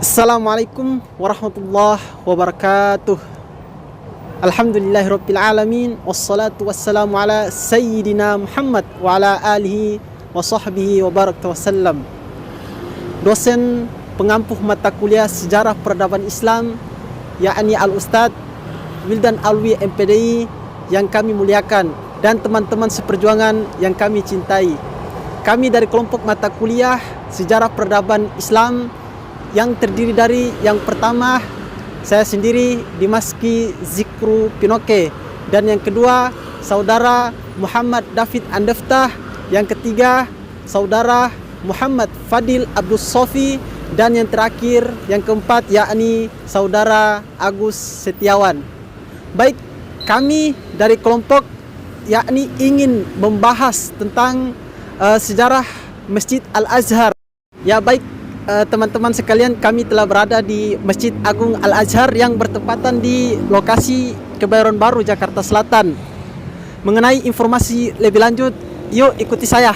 Assalamualaikum warahmatullahi wabarakatuh. Alhamdulillahirabbil alamin wassalatu wassalamu ala sayyidina Muhammad wa ala alihi wa sahbihi wa baraka wasallam. Dosen pengampuh mata kuliah Sejarah Peradaban Islam, yakni Al-Ustadz Wildan Alwi MPDI yang kami muliakan, dan teman-teman seperjuangan yang kami cintai. Kami dari kelompok mata kuliah Sejarah Peradaban Islam yang terdiri dari yang pertama saya sendiri Dimaski Zikru Pinoke, dan yang kedua saudara Muhammad David Andeftah, yang ketiga saudara Muhammad Fadil Abdus Sofi, dan yang terakhir yang keempat yakni saudara Agus Setiawan. Baik, kami dari kelompok yakni ingin membahas tentang sejarah Masjid Al-Azhar. Ya baik, teman-teman sekalian, kami telah berada di Masjid Agung Al-Azhar yang bertepatan di lokasi Kebayoran Baru, Jakarta Selatan. Mengenai informasi lebih lanjut, yuk ikuti saya.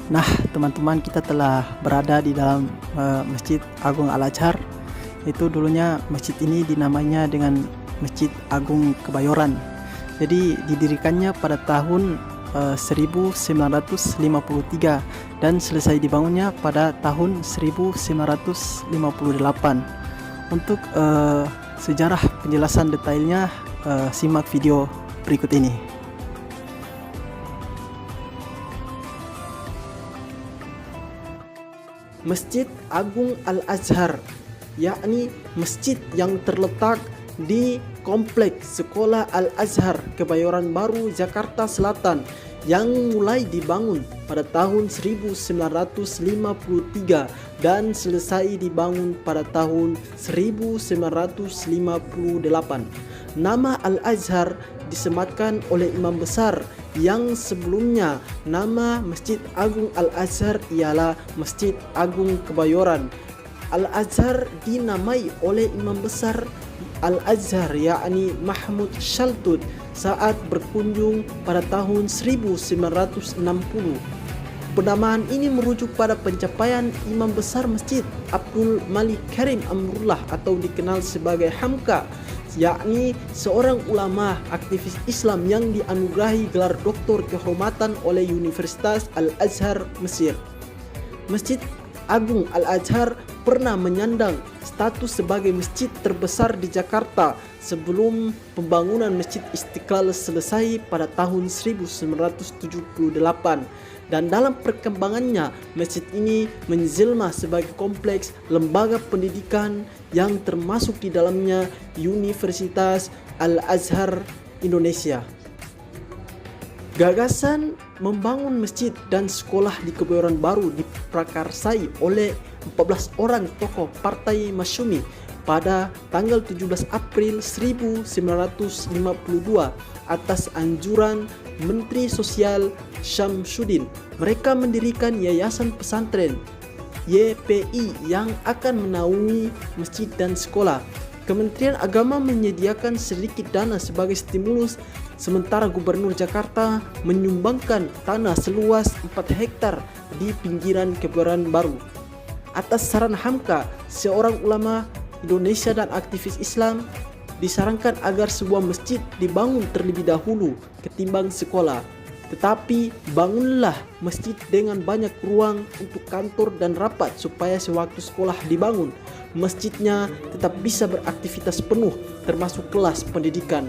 Nah, teman-teman, kita telah berada di dalam Masjid Agung Al-Azhar. Itu dulunya masjid ini dinamainya dengan Masjid Agung Kebayoran. Jadi didirikannya pada tahun 1953 dan selesai dibangunnya pada tahun 1958. Untuk sejarah penjelasan detailnya, simak video berikut ini. Masjid Agung Al-Azhar, yakni masjid yang terletak di kompleks Sekolah Al-Azhar Kebayoran Baru, Jakarta Selatan, yang mulai dibangun pada tahun 1953 dan selesai dibangun pada tahun 1958. Nama Al-Azhar disematkan oleh imam besar yang sebelumnya nama Masjid Agung Al-Azhar ialah Masjid Agung Kebayoran. Al-Azhar dinamai oleh imam besar Al-Azhar yakni Mahmud Shaltut saat berkunjung pada tahun 1960. Penamaan ini merujuk pada pencapaian imam besar masjid Abdul Malik Karim Amrullah atau dikenal sebagai Hamka, yakni seorang ulama aktivis Islam yang dianugerahi gelar doktor kehormatan oleh Universitas Al-Azhar Mesir. Masjid Agung Al-Azhar pernah menyandang status sebagai masjid terbesar di Jakarta sebelum pembangunan Masjid Istiqlal selesai pada tahun 1978. Dan dalam perkembangannya, masjid ini menjelma sebagai kompleks lembaga pendidikan yang termasuk di dalamnya Universitas Al-Azhar Indonesia. Gagasan membangun masjid dan sekolah di Kebayoran Baru diprakarsai oleh 14 orang tokoh Partai Masyumi pada tanggal 17 April 1952 atas anjuran Menteri Sosial Syamsuddin. Mereka mendirikan Yayasan Pesantren YPI yang akan menaungi masjid dan sekolah. Kementerian Agama menyediakan sedikit dana sebagai stimulus, sementara Gubernur Jakarta menyumbangkan tanah seluas 4 hektar di pinggiran Kebayoran Baru. Atas saran Hamka, seorang ulama Indonesia dan aktivis Islam, disarankan agar sebuah masjid dibangun terlebih dahulu ketimbang sekolah. Tetapi bangunlah masjid dengan banyak ruang untuk kantor dan rapat supaya sewaktu sekolah dibangun, masjidnya tetap bisa beraktivitas penuh termasuk kelas pendidikan.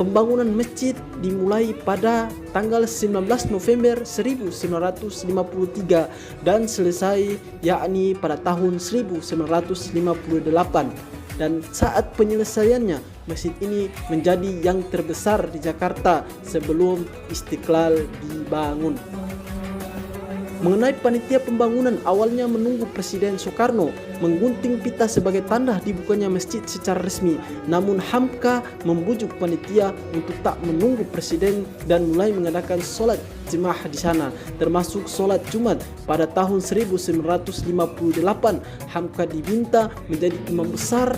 Pembangunan masjid dimulai pada tanggal 19 November 1953 dan selesai yakni pada tahun 1958. Dan saat penyelesaiannya, masjid ini menjadi yang terbesar di Jakarta sebelum Istiqlal dibangun. Mengenai panitia pembangunan, awalnya menunggu Presiden Soekarno menggunting pita sebagai tanda dibukanya masjid secara resmi. Namun Hamka membujuk panitia untuk tak menunggu Presiden dan mulai mengadakan sholat jemaah di sana, termasuk sholat Jumat. Pada tahun 1958, Hamka diminta menjadi imam besar.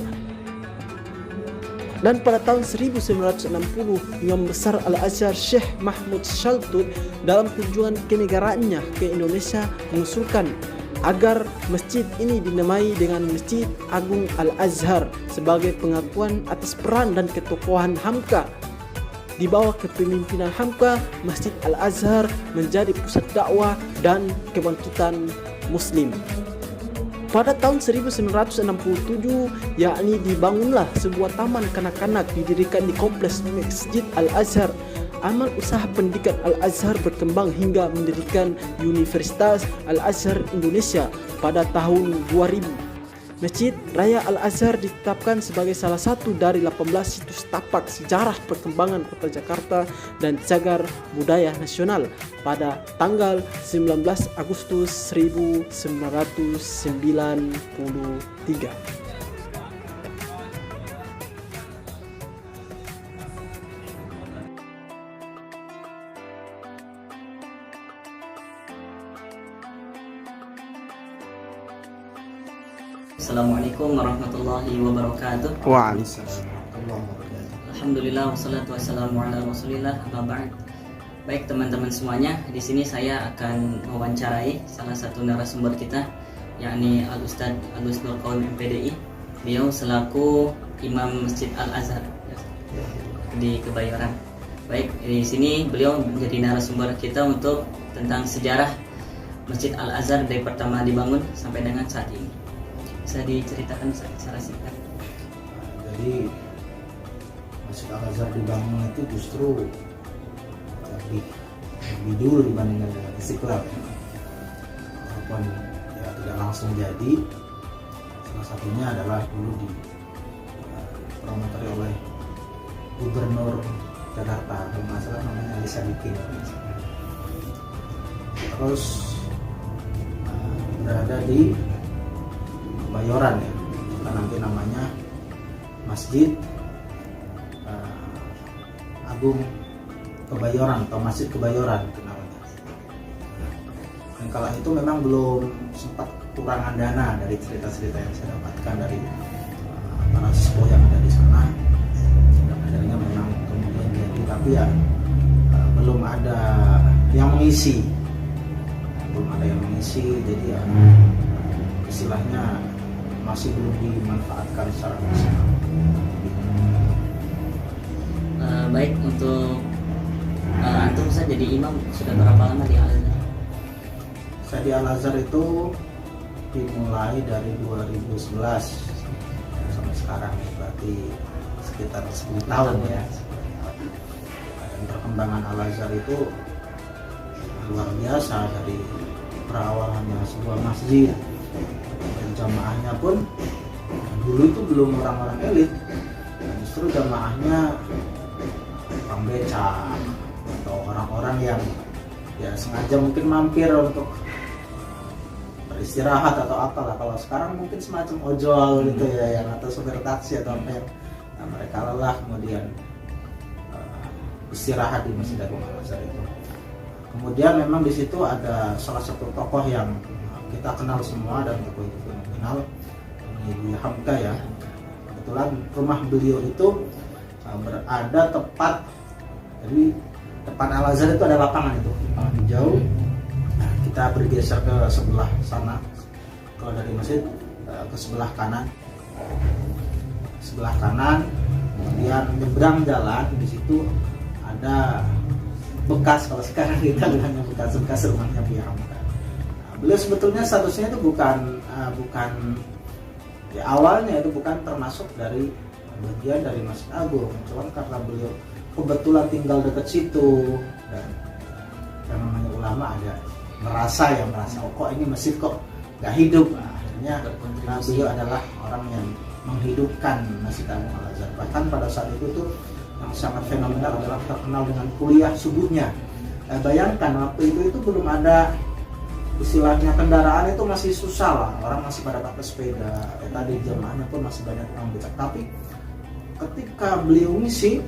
Dan pada tahun 1960, Imam Besar Al-Azhar Syekh Mahmud Shaltut dalam kunjungan kenegaraannya ke Indonesia mengusulkan agar masjid ini dinamai dengan Masjid Agung Al-Azhar sebagai pengakuan atas peran dan ketokohan Hamka. Di bawah kepemimpinan Hamka, Masjid Al-Azhar menjadi pusat dakwah dan kebangkitan Muslim. Pada tahun 1967, yakni dibangunlah sebuah taman kanak-kanak didirikan di kompleks Masjid Al-Azhar. Amal usaha pendidikan Al-Azhar berkembang hingga mendirikan Universitas Al-Azhar Indonesia pada tahun 2000. Masjid Raya Al-Azhar ditetapkan sebagai salah satu dari 18 situs tapak sejarah perkembangan Kota Jakarta dan cagar budaya nasional pada tanggal 19 Agustus 1993. Assalamualaikum warahmatullahi wabarakatuh. Waalaikumsalam. Alhamdulillah wassalatu wassalamu ala Rasulillah amma ba'd. Baik teman-teman semuanya, di sini saya akan mewawancarai salah satu narasumber kita, yakni Al-Ustadz Agus Nur Qaum MPDI. Beliau selaku Imam Masjid Al-Azhar di Kebayoran. Baik, di sini beliau menjadi narasumber kita untuk tentang sejarah Masjid Al-Azhar dari pertama dibangun sampai dengan saat ini. Bisa diceritakan secara singkat? Jadi Masjid Al-Azhar dibangun itu justru lebih dulu dibandingkan dengan Istiqlal. Walaupun ya tidak langsung jadi, salah satunya adalah dulu dipromotori oleh Gubernur Jakarta, kalau nggak salah namanya Ali Sadikin. Terus berada di Kebayoran ya, kita nanti namanya Masjid Agung Kebayoran atau Masjid Kebayoran itu namanya. Dan kala itu memang belum sempat kekurangan dana dari cerita-cerita yang saya dapatkan dari para sepuh yang ada di sana. Dan akhirnya memang kemudian jadi, tapi ya belum ada yang mengisi, jadi ya istilahnya masih belum dimanfaatkan secara maksimal. Baik, untuk antum saya jadi imam sudah berapa lama di Al-Azhar? Saya di Al-Azhar itu dimulai dari 2011 sampai sekarang, berarti sekitar 10 tahun ya. Dan perkembangan Al-Azhar itu luar biasa, dari perawalannya sebuah masjid, dan jamaahnya pun dulu itu belum orang-orang elit, justru jamaahnya orang becak atau orang-orang yang ya sengaja mungkin mampir untuk beristirahat atau apalah. Kalau sekarang mungkin semacam ojol gitu ya, yang atau supir taksi atau apa yang mereka lelah kemudian istirahat di Masjid Agung Al-Azhar itu. Kemudian memang di situ ada salah satu tokoh yang kita kenal semua dan tokoh itu fenomenal, Ibu Hamka ya. Kebetulan rumah beliau itu berada tepat, jadi depan Al-Azhar itu ada lapangan hijau. Nah, kita bergeser ke sebelah sana, kalau dari masjid ke sebelah kanan, kemudian nyebrang jalan, di situ ada bekas, kalau sekarang kita bilangnya bekas rumahnya Bu Hamka. Beliau sebetulnya statusnya itu bukan ya, awalnya itu bukan termasuk dari bagian dari Masjid Agung, cuman karena beliau kebetulan tinggal dekat situ, dan yang namanya ulama ada merasa oh kok ini masjid kok nggak hidup. Akhirnya beliau adalah orang yang menghidupkan Masjid Agung Al-Azhar. Bahkan pada saat itu tuh yang sangat fenomenal adalah terkenal dengan kuliah subuhnya. Bayangkan waktu itu belum ada istilahnya kendaraan, itu masih susah lah, orang masih pada pakai sepeda, tadi jamaahnya pun masih banyak orang becak. Tapi ketika beliau ngisi,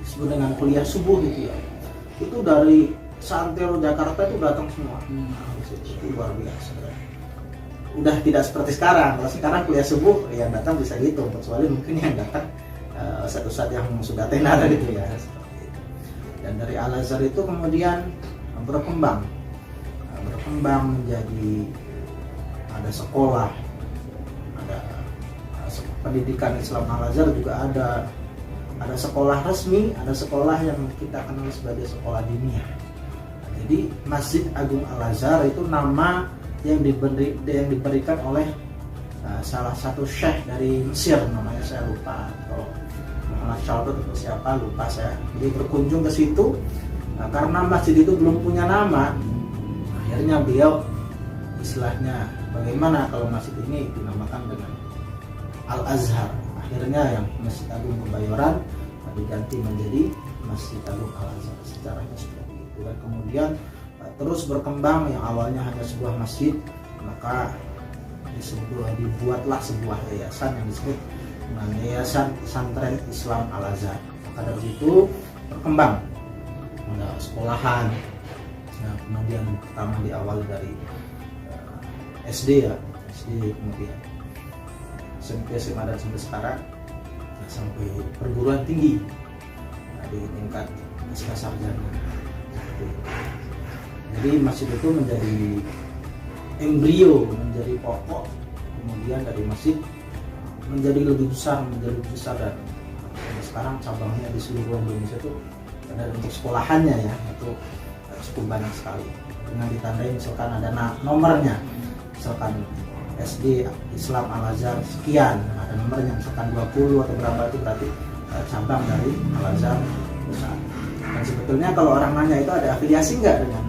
disebut dengan kuliah subuh gitu ya, itu dari santero Jakarta itu datang semua. Itu luar biasa. Udah tidak seperti sekarang. Kalau sekarang kuliah subuh yang datang bisa gitu, kecuali mungkin yang datang ustadz yang sudah tenar gitu ya. Dan dari Al-Azhar itu kemudian berkembang menjadi ada sekolah, ada pendidikan Islam. Al-Azhar juga ada sekolah resmi, ada sekolah yang kita kenal sebagai sekolah diniyah. Jadi Masjid Agung Al-Azhar itu nama yang diberikan oleh salah satu syekh dari Mesir, namanya saya lupa, atau Muhammad Shalbut atau siapa, lupa saya. Jadi berkunjung ke situ, karena masjid itu belum punya nama, akhirnya beliau istilahnya bagaimana kalau masjid ini dinamakan dengan Al-Azhar. Akhirnya yang Masjid Agung Kebayoran diganti menjadi Masjid Agung Al-Azhar. Sejarahnya seperti itu. Dan kemudian terus berkembang, yang awalnya hanya sebuah masjid, maka dibuatlah sebuah yayasan yang disebut dengan Yayasan Pesantren Islam Al-Azhar. Maka dari situ berkembang, ada sekolahan. Nah, kemudian pertama diawali dari SD ya, SD, kemudian SMP, SMA, dan sampai sekarang sampai perguruan tinggi, di tingkat pasca sarjana. Jadi masjid itu menjadi embrio, menjadi pokok, kemudian dari masjid menjadi lebih besar dan sekarang cabangnya di seluruh Indonesia itu ada untuk sekolahannya ya, itu cukup banyak sekali. Dengan ditandai misalkan ada nomornya, misalkan SD Islam Al-Azhar sekian, ada nomornya misalkan 20 atau berapa, itu berarti cabang dari Al-Azhar pusat. Dan sebetulnya kalau orang nanya itu ada afiliasi nggak dengan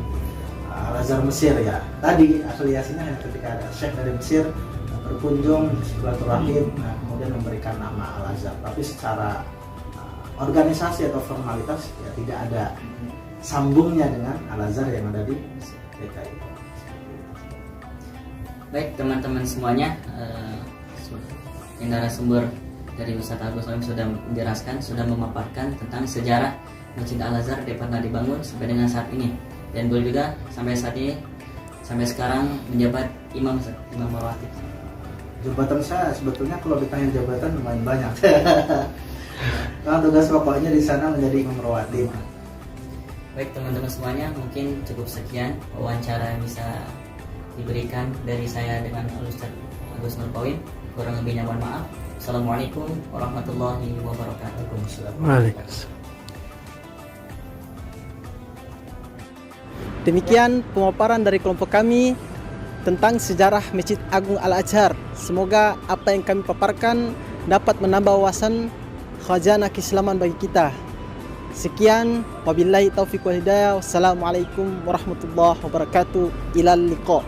Al-Azhar Mesir, ya tadi afiliasinya hanya ketika ada syekh dari Mesir berkunjung silaturahim, nah kemudian memberikan nama Al-Azhar. Tapi secara organisasi atau formalitas ya tidak ada sambungnya dengan Al-Azhar yang ada di DKI. Baik teman-teman semuanya, narasumber dari Ustadz Agus Salim sudah menjelaskan, sudah memaparkan tentang sejarah Masjid Al-Azhar yang pernah dibangun sampai dengan saat ini, dan beliau juga sampai saat ini, sampai sekarang menjabat imam rawatib. Jabatan saya sebetulnya kalau ditanya jabatan lumayan banyak. Karena tugas pokoknya di sana menjadi imam rawatib. Baik teman-teman semuanya, mungkin cukup sekian wawancara yang bisa diberikan dari saya dengan Ustadz Agus Nurpawin. Kurang lebihnya mohon maaf. Assalamualaikum warahmatullahi wabarakatuh. Waalaikumsalam. Demikian pemaparan dari kelompok kami tentang sejarah Masjid Agung Al-Azhar. Semoga apa yang kami paparkan dapat menambah wawasan khazanah keislaman bagi kita. Sekian, wabillahi taufiq wal hidayah. Wassalamualaikum warahmatullahi wabarakatuh. Ilal liqa.